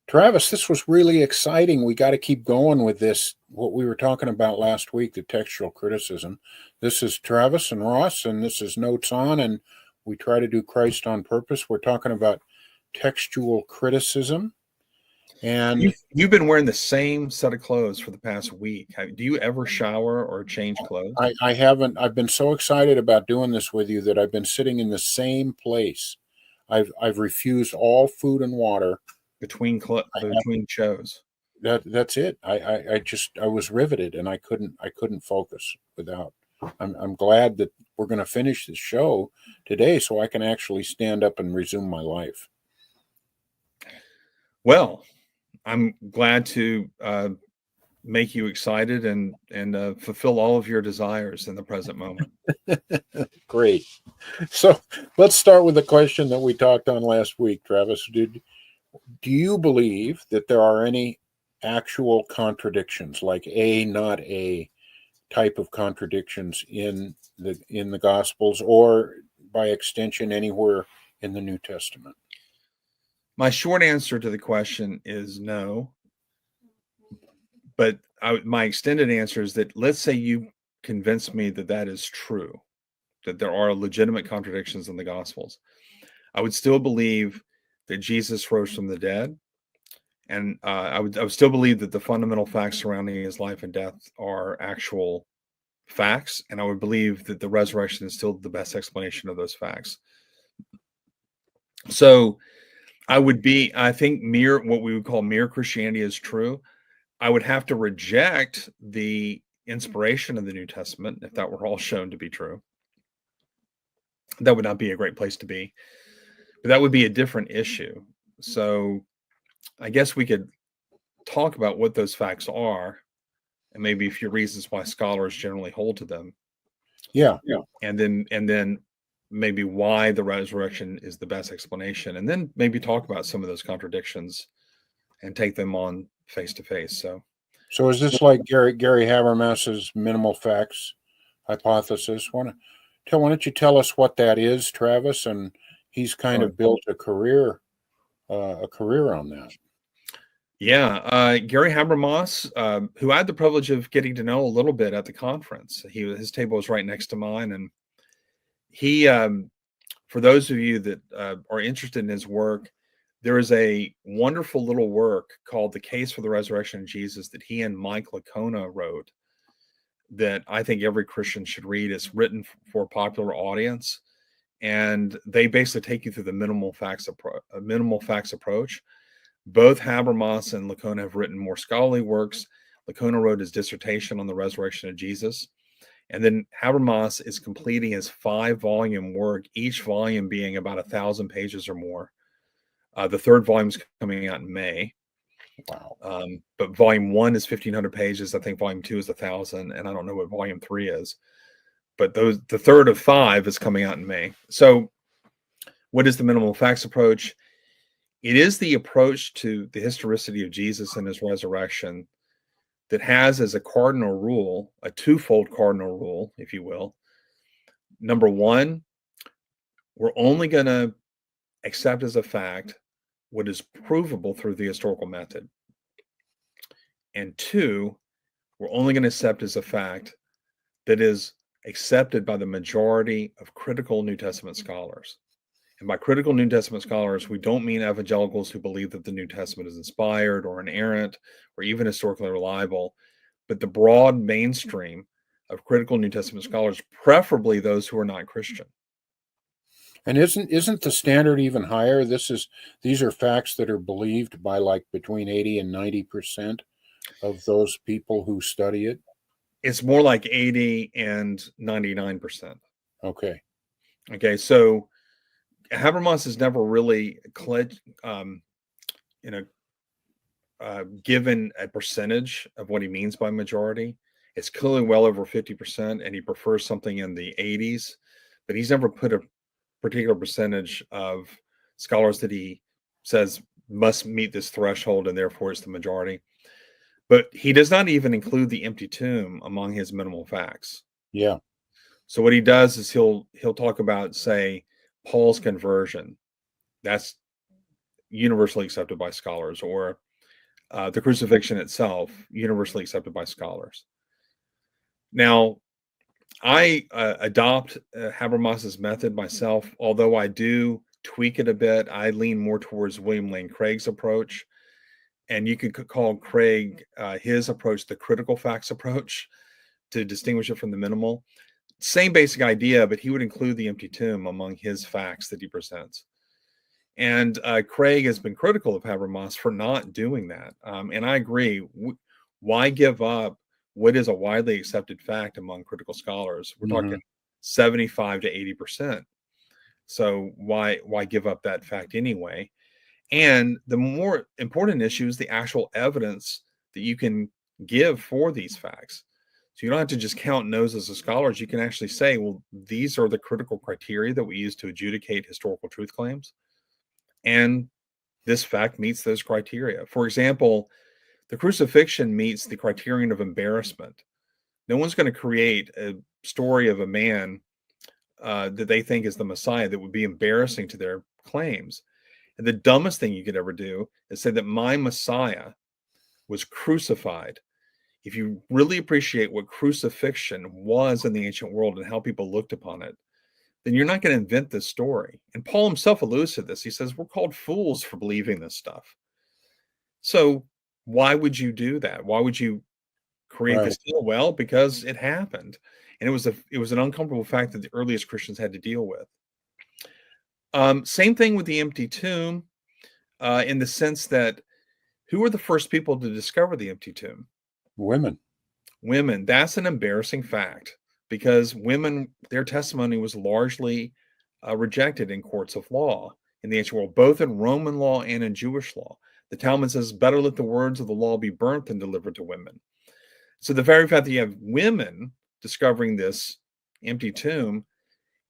Travis, this was really exciting. We got to keep going with this, what we were talking about last week, the textual criticism. This is Travis and Ross, and this is Notes On, and we try to do Christ on purpose. We're talking about textual criticism. And you've been wearing the same set of clothes for the past week. Do you ever shower or change clothes? I haven't. I've been so excited about doing this with you that I've been sitting in the same place. I've refused all food and water between shows. That's it. I was riveted, and I couldn't focus without. I'm glad that we're going to finish the show today, so I can actually stand up and resume my life. Well, I'm glad to make you excited and fulfill all of your desires in the present moment. Great. So let's start with the question that we talked on last week, Travis. Do you believe that there are any actual contradictions, like A, not A, type of contradictions in the Gospels, or by extension anywhere in the New Testament? My short answer to the question is no. But my extended answer is that let's say you convince me that that is true, that there are legitimate contradictions in the Gospels. I would still believe that Jesus rose from the dead. And I would still believe that the fundamental facts surrounding his life and death are actual facts. And I would believe that the resurrection is still the best explanation of those facts. So I think what we would call mere Christianity is true. I would have to reject the inspiration of the New Testament if that were all shown to be true. That would not be a great place to be, but that would be a different issue. So I guess we could talk about what those facts are and maybe a few reasons why scholars generally hold to them. Yeah. And then maybe why the resurrection is the best explanation, and then maybe talk about some of those contradictions and take them on face to face. So is this like Gary Habermas's minimal facts hypothesis? Why don't you tell us what that is, Travis? And he's kind of built a career on that. Yeah, Gary Habermas, who I had the privilege of getting to know a little bit at the conference. His table was right next to mine, and he, for those of you that are interested in his work, there is a wonderful little work called "The Case for the Resurrection of Jesus" that he and Mike Licona wrote that I think every Christian should read. It's written for a popular audience, and they basically take you through the minimal facts approach. Both Habermas and Licona have written more scholarly works. Licona wrote his dissertation on the resurrection of Jesus. And then Habermas is completing his 5-volume work, each volume being about 1,000 pages or more. The third volume is coming out in May. Wow. But volume 1 is 1,500 pages. I think volume 2 is 1,000. And I don't know what volume 3 is. But the third of 5 is coming out in May. So what is the minimal facts approach? It is the approach to the historicity of Jesus and his resurrection that has as a cardinal rule, a twofold cardinal rule, if you will. Number one, we're only going to accept as a fact what is provable through the historical method. And two, we're only going to accept as a fact that is accepted by the majority of critical New Testament scholars. And by critical New Testament scholars, we don't mean evangelicals who believe that the New Testament is inspired or inerrant or even historically reliable, but the broad mainstream of critical New Testament scholars, preferably those who are not Christian. And isn't the standard even higher? These are facts that are believed by like between 80 and 90% of those people who study it. It's more like 80 and 99%. Okay. So Habermas has never really given a percentage of what he means by majority. It's clearly well over 50%, and he prefers something in the 80s, but he's never put a particular percentage of scholars that he says must meet this threshold, and therefore it's the majority. But he does not even include the empty tomb among his minimal facts. Yeah. So what he does is he'll talk about, say, Paul's conversion. That's, universally accepted by scholars, or the crucifixion itself, universally accepted by scholars. Now, I adopt Habermas's method myself, although I do tweak it a bit. I lean more towards William Lane Craig's approach, and you could call Craig his approach the critical facts approach, to distinguish it from the minimal. Same basic idea, but he would include the empty tomb among his facts that he presents. And Craig has been critical of Habermas for not doing that. And I agree. Why give up what is a widely accepted fact among critical scholars? We're talking 75 to 80%. So why give up that fact anyway? And the more important issue is the actual evidence that you can give for these facts. So you don't have to just count noses as scholars. You can actually say, well, these are the critical criteria that we use to adjudicate historical truth claims. And this fact meets those criteria. For example, the crucifixion meets the criterion of embarrassment. No one's going to create a story of a man that they think is the Messiah that would be embarrassing to their claims. And the dumbest thing you could ever do is say that my Messiah was crucified. If you really appreciate what crucifixion was in the ancient world and how people looked upon it, then you're not going to invent this story. And Paul himself alludes to this. He says, we're called fools for believing this stuff. So why would you do that? Why would you create this deal? Well, because it happened. And it was an uncomfortable fact that the earliest Christians had to deal with. Same thing with the empty tomb, in the sense that who were the first people to discover the empty tomb? Women. That's an embarrassing fact, because women, their testimony was largely rejected in courts of law in the ancient world, both in Roman law and in Jewish law. The Talmud says, better let the words of the law be burnt than delivered to women. So the very fact that you have women discovering this empty tomb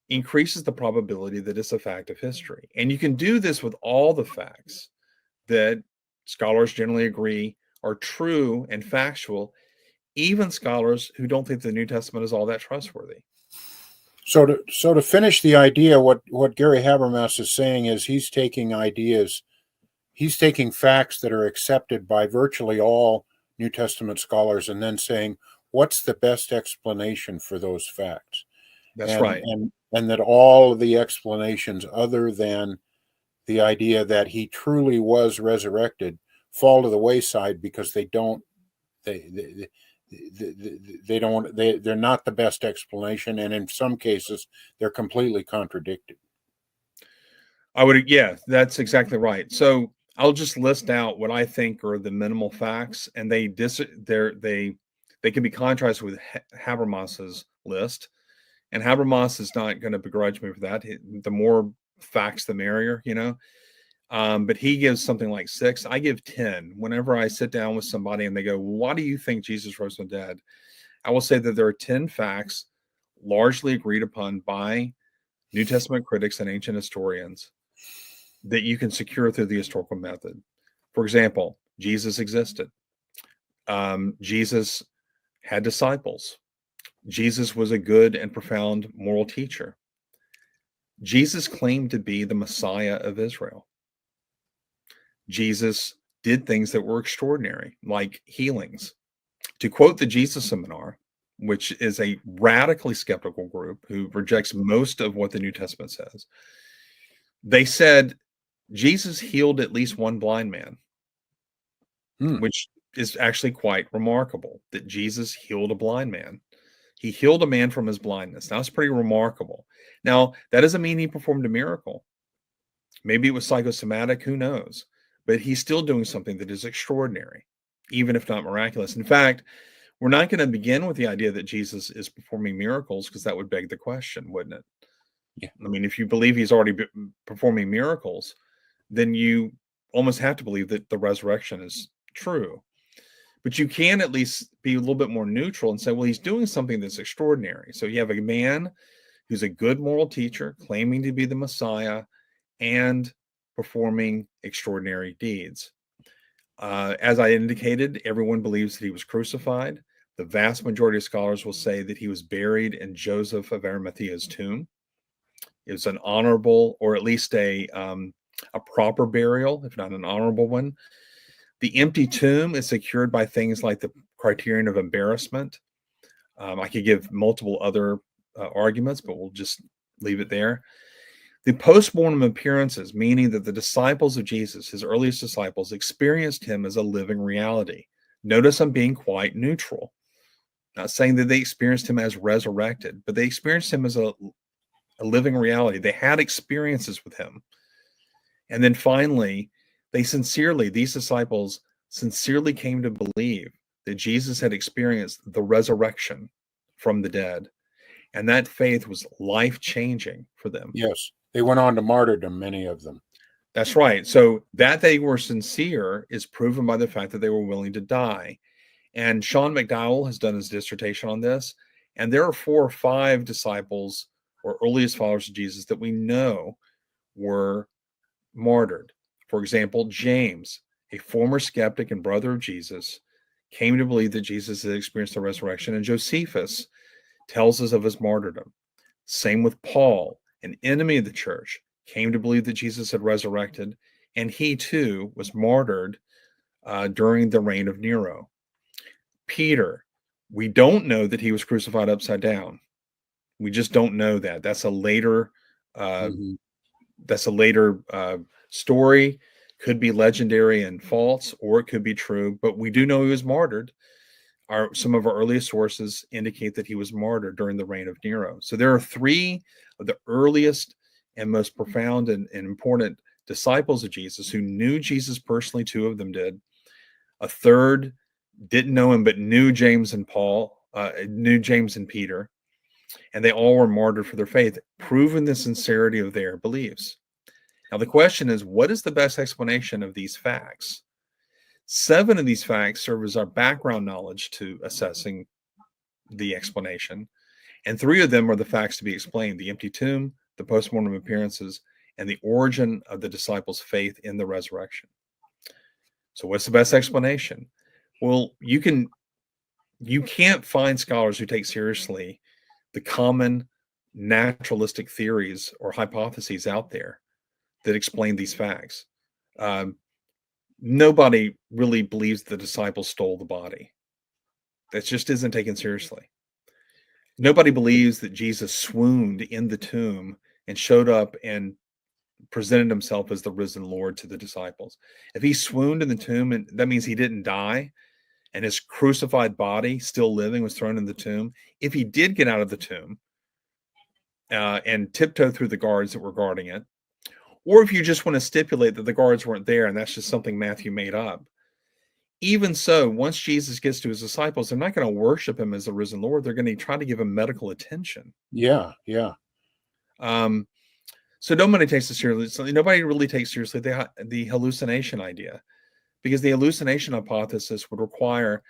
increases the probability that it's a fact of history. And you can do this with all the facts that scholars generally agree are true and factual, even scholars who don't think the New Testament is all that trustworthy. So to finish the idea, what Gary Habermas is saying is he's taking facts that are accepted by virtually all New Testament scholars and then saying, what's the best explanation for those facts? That's right. And that all of the explanations other than the idea that he truly was resurrected fall to the wayside because they're not the best explanation, and in some cases they're completely contradicted. That's exactly right. So I'll just list out what I think are the minimal facts, and they can be contrasted with Habermas's list. And Habermas is not going to begrudge me for that. The more facts, the merrier, But he gives something like 6. I give 10. Whenever I sit down with somebody and they go, why do you think Jesus rose from the dead? I will say that there are 10 facts largely agreed upon by New Testament critics and ancient historians that you can secure through the historical method. For example, Jesus existed. Jesus had disciples. Jesus was a good and profound moral teacher. Jesus claimed to be the Messiah of Israel. Jesus did things that were extraordinary, like healings. To quote the Jesus Seminar, which is a radically skeptical group who rejects most of what the New Testament says, they said Jesus healed at least one blind man, which is actually quite remarkable that Jesus healed a blind man. He healed a man from his blindness. Now, that's pretty remarkable. Now, that doesn't mean he performed a miracle. Maybe it was psychosomatic, who knows? But he's still doing something that is extraordinary, even if not miraculous. In fact, we're not going to begin with the idea that Jesus is performing miracles, because that would beg the question, wouldn't it? Yeah. I mean, if you believe he's already performing miracles, then you almost have to believe that the resurrection is true. But you can at least be a little bit more neutral and say, well, he's doing something that's extraordinary. So you have a man who's a good moral teacher, claiming to be the Messiah, and performing extraordinary deeds. As I indicated, everyone believes that he was crucified. The vast majority of scholars will say that he was buried in Joseph of Arimathea's tomb. It was an honorable, or at least a a proper burial, if not an honorable one. The empty tomb is secured by things like the criterion of embarrassment. I could give multiple other arguments, but we'll just leave it there. The post-mortem appearances, meaning that the disciples of Jesus, his earliest disciples, experienced him as a living reality. Notice I'm being quite neutral. Not saying that they experienced him as resurrected, but they experienced him as a living reality. They had experiences with him. And then finally, these disciples sincerely came to believe that Jesus had experienced the resurrection from the dead. And that faith was life-changing for them. Yes. They went on to martyrdom, many of them. That's right. So that they were sincere is proven by the fact that they were willing to die. And Sean McDowell has done his dissertation on this. And there are 4 or 5 disciples or earliest followers of Jesus that we know were martyred. For example, James, a former skeptic and brother of Jesus, came to believe that Jesus had experienced the resurrection. And Josephus tells us of his martyrdom. Same with Paul, an enemy of the church, came to believe that Jesus had resurrected, and he too was martyred during the reign of Nero. Peter, we don't know that he was crucified upside down. We just don't know that. That's a later story. Could be legendary and false, or it could be true. But we do know he was martyred. Some of our earliest sources indicate that he was martyred during the reign of Nero. So there are 3 of the earliest and most profound and important disciples of Jesus who knew Jesus personally. 2 of them did. A third didn't know him, but knew James and Peter. And they all were martyred for their faith, proving the sincerity of their beliefs. Now, the question is, what is the best explanation of these facts? 7 of these facts serve as our background knowledge to assessing the explanation. And 3 of them are the facts to be explained: the empty tomb, the postmortem appearances, and the origin of the disciples' faith in the resurrection. So what's the best explanation? Well, you can't find scholars who take seriously the common naturalistic theories or hypotheses out there that explain these facts. Nobody really believes the disciples stole the body. That just isn't taken seriously. Nobody believes that Jesus swooned in the tomb and showed up and presented himself as the risen Lord to the disciples. If he swooned in the tomb, and that means he didn't die, and his crucified body, still living, was thrown in the tomb. If he did get out of the tomb and tiptoe through the guards that were guarding it, or if you just want to stipulate that the guards weren't there and that's just something Matthew made up, even so, once Jesus gets to his disciples, they're not going to worship him as the risen Lord. They're going to try to give him medical attention. Yeah. So nobody takes it seriously. Nobody really takes seriously the hallucination idea, because the hallucination hypothesis would require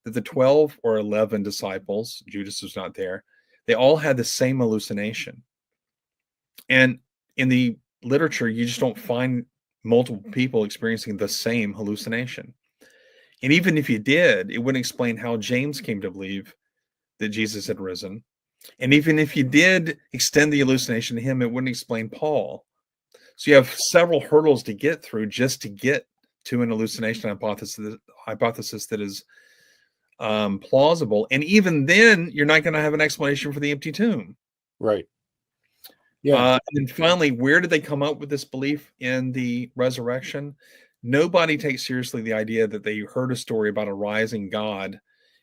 that the 12 or 11 disciples, Judas was not there, they all had the same hallucination. And in the literature, you just don't find multiple people experiencing the same hallucination. And even if you did, it wouldn't explain how James came to believe that Jesus had risen. And even if you did extend the hallucination to him, it wouldn't explain Paul. So you have several hurdles to get through just to get to an hallucination hypothesis that is plausible. And even then, you're not going to have an explanation for the empty tomb. Right. Yeah. And finally, where did they come up with this belief in the resurrection? Nobody takes seriously the idea that they heard a story about a rising God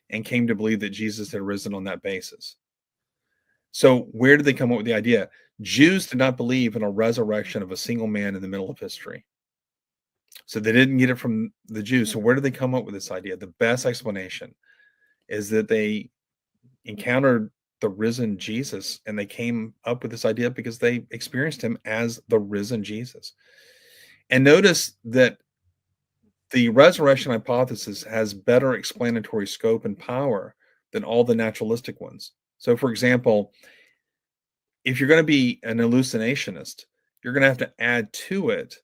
and came to believe that Jesus had risen on that basis. So where did they come up with the idea? Jews did not believe in a resurrection of a single man in the middle of history. So they didn't get it from the Jews. So where did they come up with this idea? The best explanation is that they encountered the risen Jesus, and they came up with this idea because they experienced him as the risen Jesus. And notice that the resurrection hypothesis has better explanatory scope and power than all the naturalistic ones. So, for example, if you're going to be an hallucinationist, you're going to have to add to it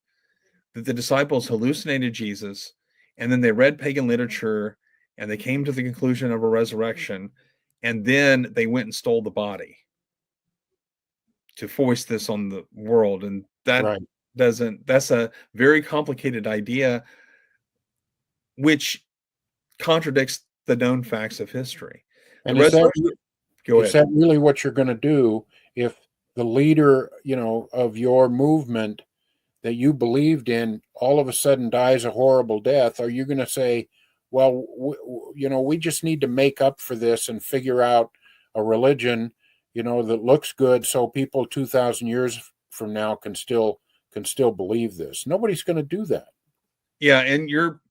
that the disciples hallucinated Jesus, and then they read pagan literature, and they came to the conclusion of a resurrection, and then they went and stole the body to foist this on the world. And that Right. doesn't. That's a very complicated idea, which contradicts the known facts of history. The And resurrection. Go is ahead. that really what you're going to do if the leader, of your movement that you believed in all of a sudden dies a horrible death? Are you going to say, well, we just need to make up for this and figure out a religion, that looks good so people 2,000 years from now can still believe this? Nobody's going to do that. Yeah, and you're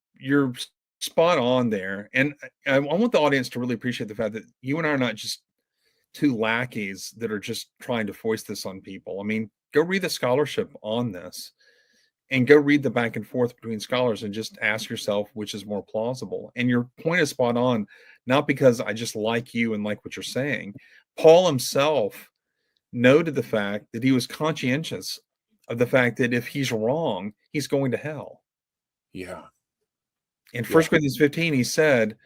spot on there. And I want the audience to really appreciate the fact that you and I are not just two lackeys that are just trying to foist this on people. I mean, go read the scholarship on this and go read the back and forth between scholars and just ask yourself which is more plausible. And your point is spot on, not because I just like you and like what you're saying. Paul himself noted the fact that he was conscientious of the fact that if he's wrong, he's going to hell. Yeah. In 1 Corinthians 15, he said,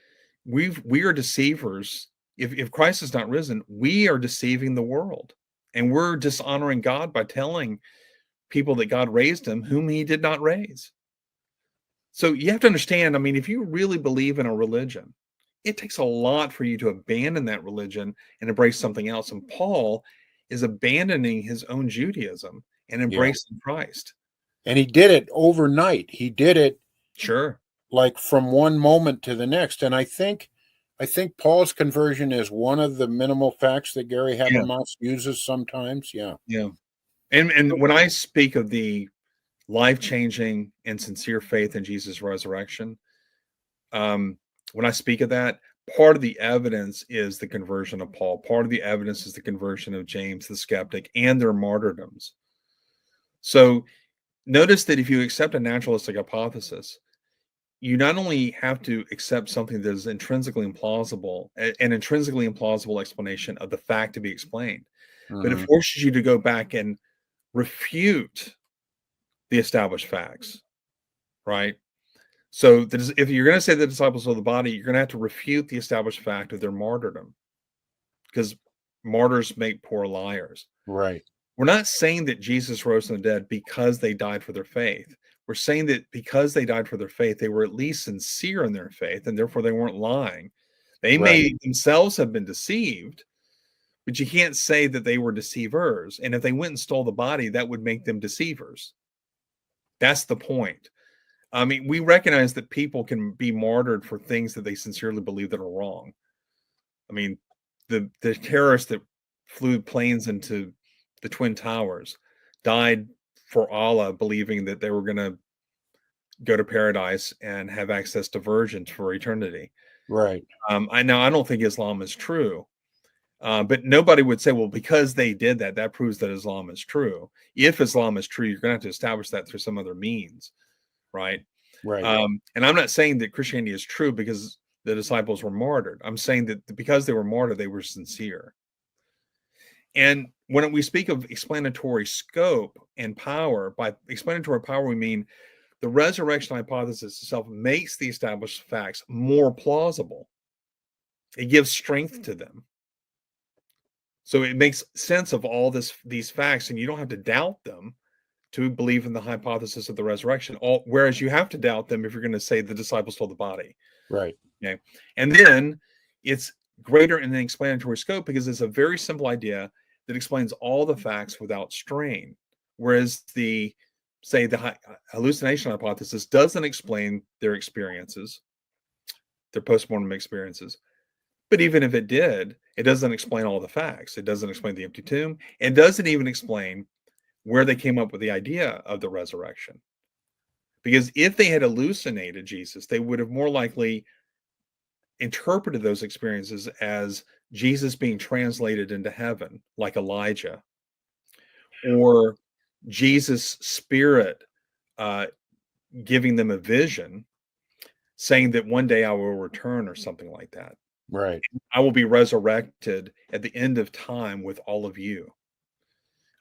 we are deceivers. If Christ is not risen, we are deceiving the world. And we're dishonoring God by telling people that God raised him, whom he did not raise. So you have to understand, I mean, if you really believe in a religion, it takes a lot for you to abandon that religion and embrace something else. And Paul is abandoning his own Judaism and embracing Christ. And he did it overnight. He did it Sure. like from one moment to the next. And I think Paul's conversion is one of the minimal facts that Gary Habermas uses sometimes. Yeah. Yeah. And when I speak of the life-changing and sincere faith in Jesus' resurrection, when I speak of that, part of the evidence is the conversion of Paul. Part of the evidence is the conversion of James the skeptic and their martyrdoms. So notice that if you accept a naturalistic hypothesis, you not only have to accept something that is intrinsically implausible, an intrinsically implausible explanation of the fact to be explained, but it forces you to go back and refute the established facts, right? So if you're going to say the disciples of the body, you're going to have to refute the established fact of their martyrdom, because martyrs make poor liars. Right. We're not saying that Jesus rose from the dead because they died for their faith. We're saying that because they died for their faith, they were at least sincere in their faith, and therefore they weren't lying. They may themselves have been deceived, but you can't say that they were deceivers. And if they went and stole the body, that would make them deceivers. That's the point. I mean, we recognize that people can be martyred for things that they sincerely believe that are wrong. I mean, the terrorists that flew planes into the Twin Towers died for Allah, believing that they were going to go to paradise and have access to virgins for eternity. Right. I don't think Islam is true. But nobody would say, well, because they did that, that proves that Islam is true. If Islam is true, you're going to have to establish that through some other means, right? Right. And I'm not saying that Christianity is true because the disciples were martyred. I'm saying that because they were martyred, they were sincere. And when we speak of explanatory scope and power, by explanatory power, we mean the resurrection hypothesis itself makes the established facts more plausible. It gives strength to them. So it makes sense of all these facts, and you don't have to doubt them to believe in the hypothesis of the resurrection. Whereas you have to doubt them if you're going to say the disciples stole the body. Right. Okay. And then it's greater in the explanatory scope because it's a very simple idea that explains all the facts without strain. Whereas the hallucination hypothesis doesn't explain their experiences, their postmortem experiences. But even if it did, it doesn't explain all the facts. It doesn't explain the empty tomb. It doesn't even explain where they came up with the idea of the resurrection. Because if they had hallucinated Jesus, they would have more likely interpreted those experiences as Jesus being translated into heaven, like Elijah, or Jesus' spirit giving them a vision, saying that one day I will return or something like that. Right. I will be resurrected at the end of time with all of you.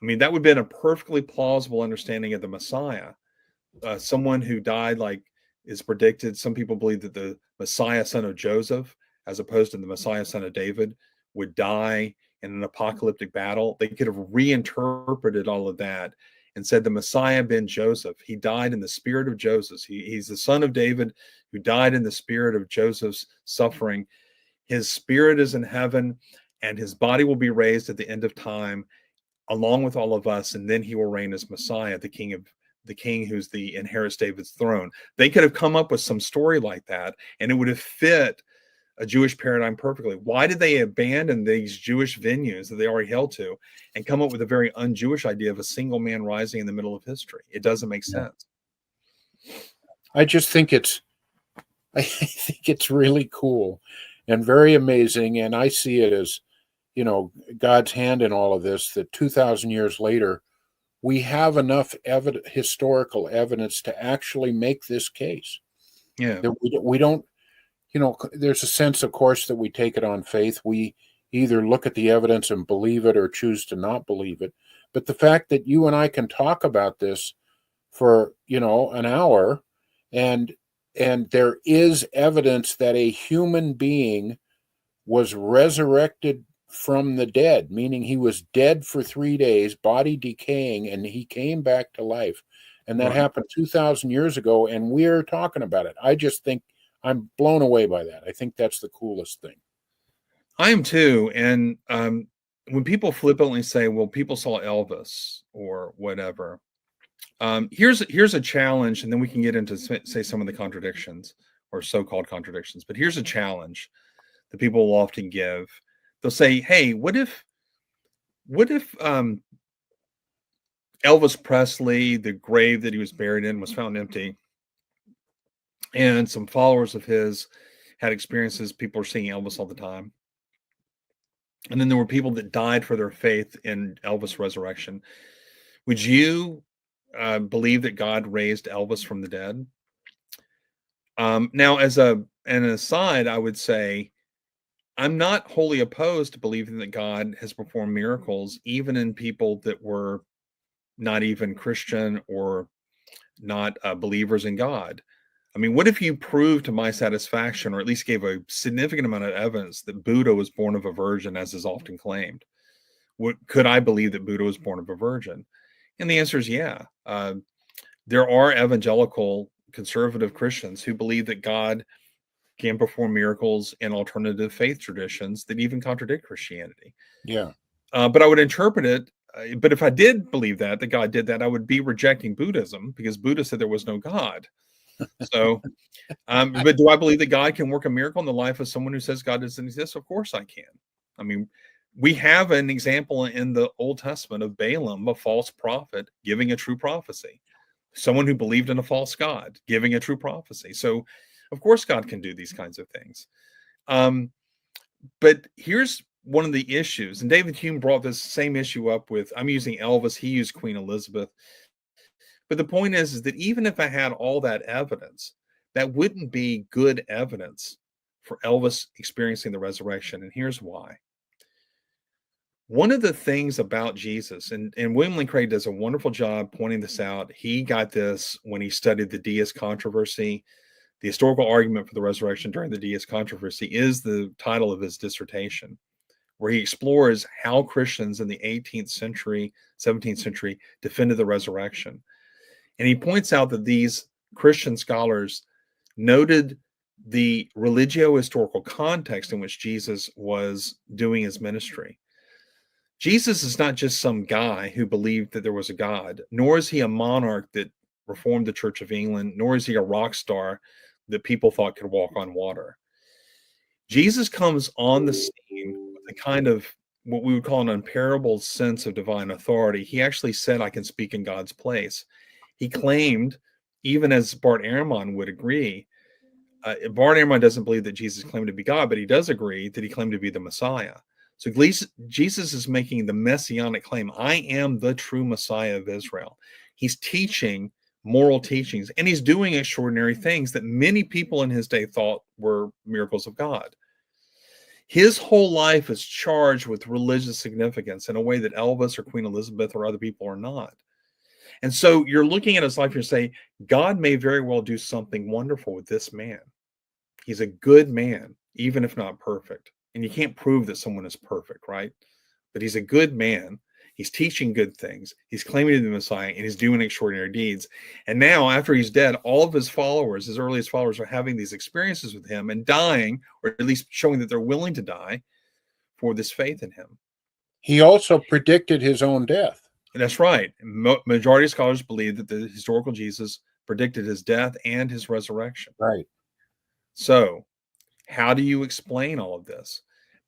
I mean, that would have been a perfectly plausible understanding of the Messiah. Someone who died, like is predicted. Some people believe that the Messiah, son of Joseph, as opposed to the Messiah, son of David, would die in an apocalyptic battle. They could have reinterpreted all of that and said the Messiah ben Joseph, he died in the spirit of Joseph. He's the son of David who died in the spirit of Joseph's suffering. His spirit is in heaven, and his body will be raised at the end of time, along with all of us, and then he will reign as Messiah, the king who's the inherits David's throne. They could have come up with some story like that, and it would have fit a Jewish paradigm perfectly. Why did they abandon these Jewish venues that they already held to and come up with a very un-Jewish idea of a single man rising in the middle of history? It doesn't make sense. I just think I think it's really cool and very amazing. And I see it as, God's hand in all of this, that 2,000 years later, we have enough historical evidence to actually make this case. Yeah. That we don't, there's a sense, of course, that we take it on faith. We either look at the evidence and believe it or choose to not believe it. But the fact that you and I can talk about this for, an hour, and there is evidence that a human being was resurrected from the dead, meaning he was dead for 3 days, body decaying, and he came back to life. And that happened 2,000 years ago, and we're talking about it. I just think I'm blown away by that. I think that's the coolest thing. I am too. And when people flippantly say, well, people saw Elvis or whatever, here's a challenge, and then we can get into, say, some of the contradictions or so-called contradictions. But here's a challenge that people will often give. They'll say, hey, what if Elvis Presley, the grave that he was buried in, was found empty, and some followers of his had experiences, people were seeing Elvis all the time, and then there were people that died for their faith in Elvis' resurrection. Would you believe that God raised Elvis from the dead? Now, as an aside, I would say I'm not wholly opposed to believing that God has performed miracles, even in people that were not even Christian or not believers in God. I mean, what if you proved to my satisfaction, or at least gave a significant amount of evidence, that Buddha was born of a virgin, as is often claimed? Could I believe that Buddha was born of a virgin? And the answer is yeah. There are evangelical conservative Christians who believe that God can perform miracles in alternative faith traditions that even contradict Christianity. Yeah. But I would interpret it. But if I did believe that God did that, I would be rejecting Buddhism, because Buddha said there was no God. So, but do I believe that God can work a miracle in the life of someone who says God doesn't exist? Of course I can. I mean, we have an example in the Old Testament of Balaam, a false prophet, giving a true prophecy. Someone who believed in a false God, giving a true prophecy. So, of course, God can do these kinds of things. But here's one of the issues, and David Hume brought this same issue up with, I'm using Elvis, he used Queen Elizabeth. But the point is that even if I had all that evidence, that wouldn't be good evidence for Elvis experiencing the resurrection. And here's why. One of the things about Jesus, and William Lane Craig does a wonderful job pointing this out. He got this when he studied the deist controversy. The historical argument for the resurrection during the deist controversy is the title of his dissertation, where he explores how Christians in the 18th century, 17th century defended the resurrection. And he points out that these Christian scholars noted the religio-historical context in which Jesus was doing his ministry. Jesus is not just some guy who believed that there was a God, nor is he a monarch that reformed the Church of England, nor is he a rock star that people thought could walk on water. Jesus comes on the scene with a kind of what we would call an unparalleled sense of divine authority. He actually said, I can speak in God's place. He claimed, even as Bart Ehrman would agree, Bart Ehrman doesn't believe that Jesus claimed to be God, but he does agree that he claimed to be the Messiah. So Jesus is making the messianic claim, I am the true Messiah of Israel. He's teaching moral teachings, and he's doing extraordinary things that many people in his day thought were miracles of God. His whole life is charged with religious significance in a way that Elvis or Queen Elizabeth or other people are not. And so you're looking at his life, you're saying, God may very well do something wonderful with this man. He's a good man, even if not perfect. And you can't prove that someone is perfect, right? But he's a good man. He's teaching good things. He's claiming to be the Messiah, and he's doing extraordinary deeds. And now, after he's dead, all of his followers, his earliest followers, are having these experiences with him and dying, or at least showing that they're willing to die for this faith in him. He also predicted his own death. And that's right. Majority of scholars believe that the historical Jesus predicted his death and his resurrection. Right. So, how do you explain all of this?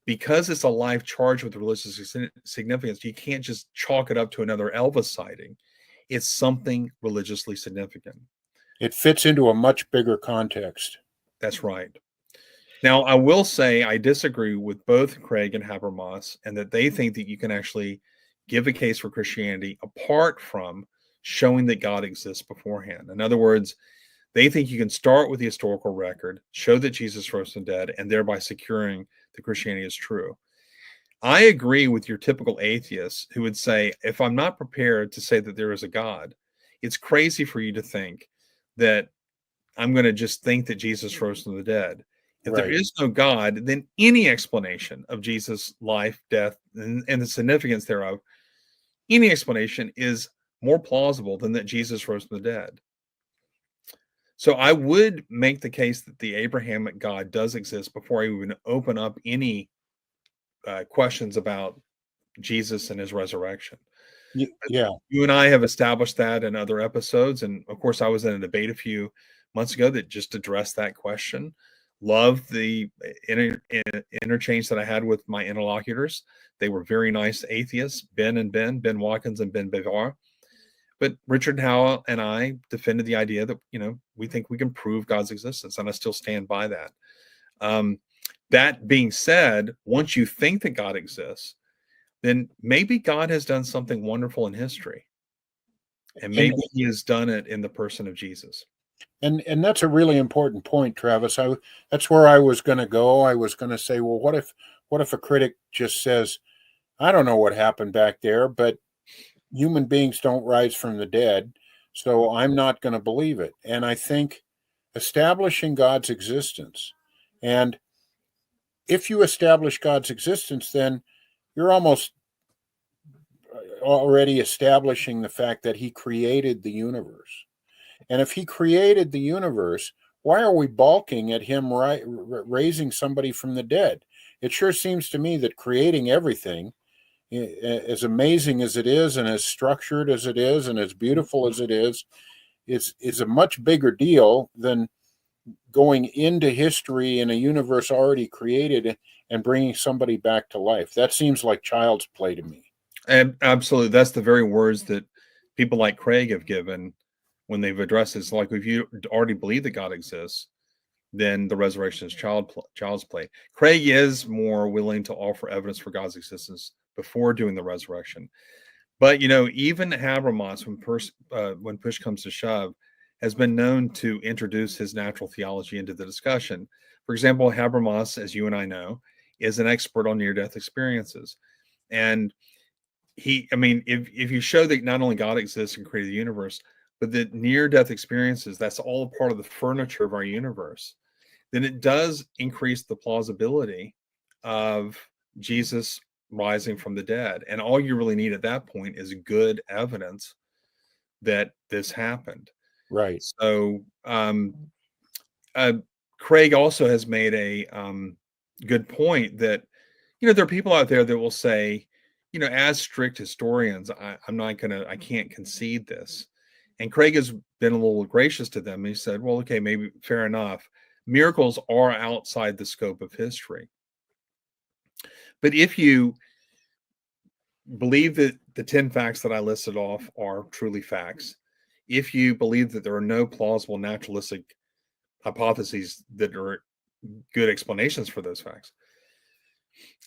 Because it's a life charged with religious significance, you can't just chalk it up to another Elvis sighting. It's something religiously significant. It fits into a much bigger context. That's right. Now, I will say I disagree with both Craig and Habermas, and that they think that you can actually give a case for Christianity apart from showing that God exists beforehand. In other words, they think you can start with the historical record, show that Jesus rose from the dead, and thereby securing that Christianity is true. I agree with your typical atheist who would say, if I'm not prepared to say that there is a God, it's crazy for you to think that I'm going to just think that Jesus rose from the dead. If there is no God, then any explanation of Jesus' life, death, and the significance thereof, any explanation is more plausible than that Jesus rose from the dead. So I would make the case that the Abrahamic God does exist before I even open up any questions about Jesus and his resurrection. Yeah. You and I have established that in other episodes. And of course, I was in a debate a few months ago that just addressed that question. Loved the interchange that I had with my interlocutors. They were very nice atheists, Ben Watkins and Ben Bevar. But Richard Howell and I defended the idea that, we think we can prove God's existence, and I still stand by that. That being said, once you think that God exists, then maybe God has done something wonderful in history, and maybe he has done it in the person of Jesus. And that's a really important point, Travis. That's where I was going to go. I was going to say, well, what if a critic just says, I don't know what happened back there, but human beings don't rise from the dead, so I'm not going to believe it. And I think establishing God's existence, and if you establish God's existence, then you're almost already establishing the fact that he created the universe. And if he created the universe, why are we balking at him raising somebody from the dead? It sure seems to me that creating everything, as amazing as it is and as structured as it is and as beautiful as it is a much bigger deal than going into history in a universe already created and bringing somebody back to life. That seems like child's play to me. And absolutely. That's the very words that people like Craig have given when they've addressed this. Like, if you already believe that God exists, then the resurrection is child's play. Craig is more willing to offer evidence for God's existence before doing the resurrection. But, even Habermas, when push comes to shove, has been known to introduce his natural theology into the discussion. For example, Habermas, as you and I know, is an expert on near-death experiences. And if you show that not only God exists and created the universe, but that near-death experiences, that's all part of the furniture of our universe, then it does increase the plausibility of Jesus rising from the dead. And all you really need at that point is good evidence that this happened. Right. So Craig also has made a good point that, there are people out there that will say, as strict historians, I can't concede this. And Craig has been a little gracious to them. He said, well, okay, maybe fair enough. Miracles are outside the scope of history. But if you believe that the 10 facts that I listed off are truly facts, if you believe that there are no plausible naturalistic hypotheses that are good explanations for those facts,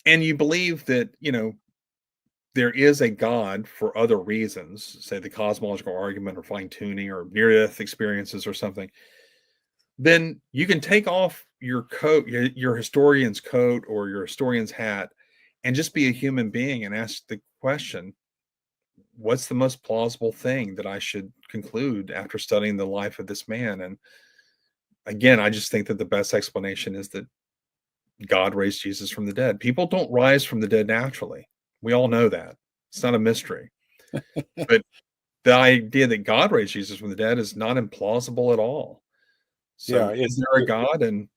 and you believe that, there is a God for other reasons, say the cosmological argument or fine-tuning or near-death experiences or something, then you can take off your coat, your historian's coat or your historian's hat, and just be a human being and ask the question, what's the most plausible thing that I should conclude after studying the life of this man? And again, I just think that the best explanation is that God raised Jesus from the dead. People don't rise from the dead naturally. We all know that. It's not a mystery. But the idea that God raised Jesus from the dead is not implausible at all. So Yeah, is there a God, and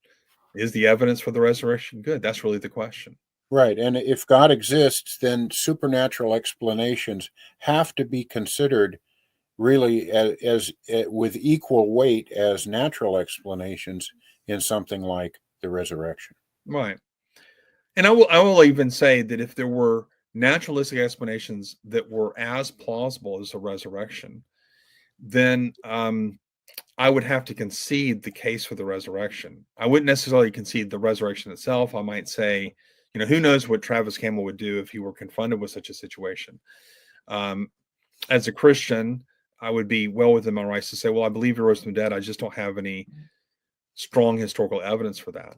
is the evidence for the resurrection good? That's really the question. right. And if God exists, then supernatural explanations have to be considered really as with equal weight as natural explanations in something like the resurrection. Right. And I will even say that if there were naturalistic explanations that were as plausible as the resurrection, then I would have to concede the case for the resurrection. I wouldn't necessarily concede the resurrection itself. I might say, who knows what Travis Campbell would do if he were confronted with such a situation. As a Christian, I would be well within my rights to say, well, I believe he rose from the dead. I just don't have any strong historical evidence for that.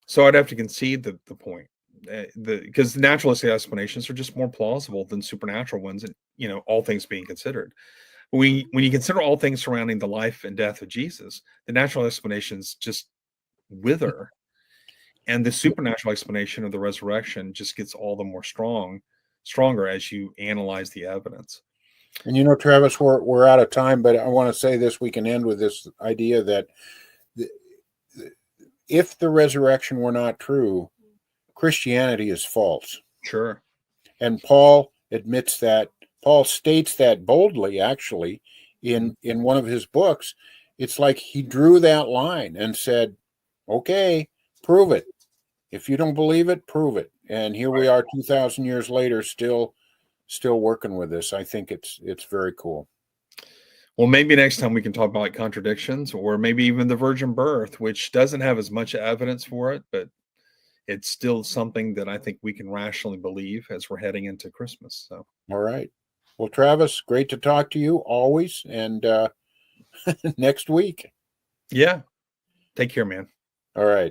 So I'd have to concede the point, because the naturalistic explanations are just more plausible than supernatural ones, and all things being considered. When you consider all things surrounding the life and death of Jesus, the natural explanations just wither, and the supernatural explanation of the resurrection just gets all the more stronger as you analyze the evidence. And Travis, we're out of time, but I want to say this: we can end with this idea that if the resurrection were not true, Christianity is false. Sure. And Paul admits that. Paul states that boldly, actually, in one of his books. It's like he drew that line and said, okay, prove it. If you don't believe it, prove it. And here we are 2,000 years later, still working with this. I think it's very cool. Well, maybe next time we can talk about contradictions, or maybe even the virgin birth, which doesn't have as much evidence for it, but it's still something that I think we can rationally believe as we're heading into Christmas. So, all right. Well, Travis, great to talk to you always. And next week. Yeah. Take care, man. All right.